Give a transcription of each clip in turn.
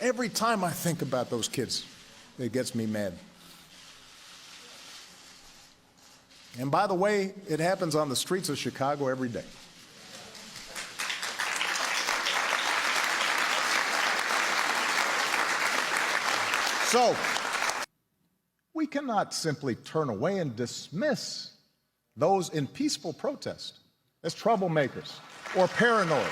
Every time I think about those kids, it gets me mad. And by the way, it happens on the streets of Chicago every day. So, we cannot simply turn away and dismiss those in peaceful protest as troublemakers or paranoid.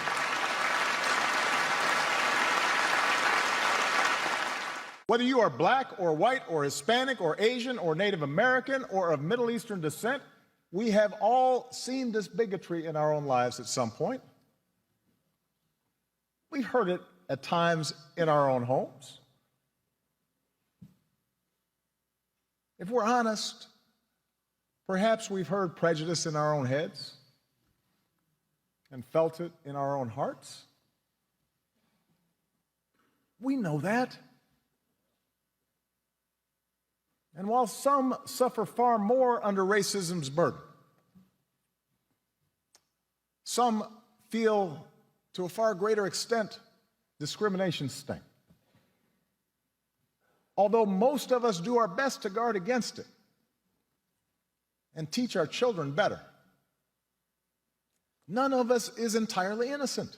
Whether you are black or white or Hispanic or Asian or Native American or of Middle Eastern descent, we have all seen this bigotry in our own lives at some point. We've heard it at times in our own homes. If we're honest, perhaps we've heard prejudice in our own heads and felt it in our own hearts. We know that. And while some suffer far more under racism's burden, some feel to a far greater extent discrimination's sting. Although most of us do our best to guard against it and teach our children better, none of us is entirely innocent.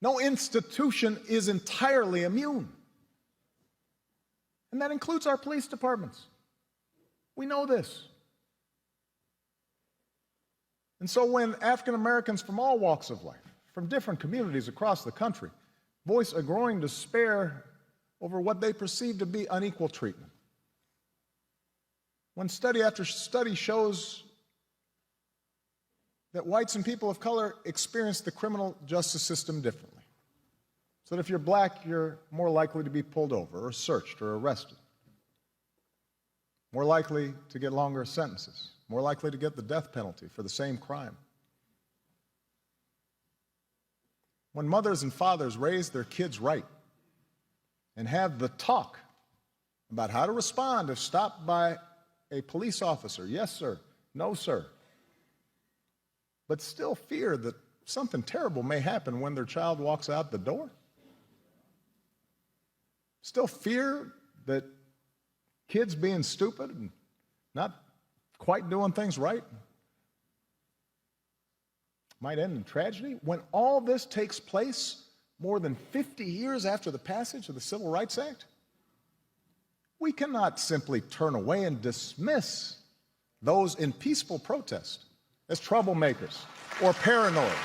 No institution is entirely immune. And that includes our police departments. We know this. And so when African Americans from all walks of life, from different communities across the country, voice a growing despair over what they perceive to be unequal treatment, when study after study shows that whites and people of color experience the criminal justice system differently, so that if you're black, you're more likely to be pulled over or searched or arrested, more likely to get longer sentences, more likely to get the death penalty for the same crime. When mothers and fathers raise their kids right and have the talk about how to respond if stopped by a police officer, yes, sir, no, sir, but still fear that something terrible may happen when their child walks out the door, still fear that kids being stupid and not quite doing things right might end in tragedy. When all this takes place more than 50 years after the passage of the Civil Rights Act, we cannot simply turn away and dismiss those in peaceful protest as troublemakers or paranoid.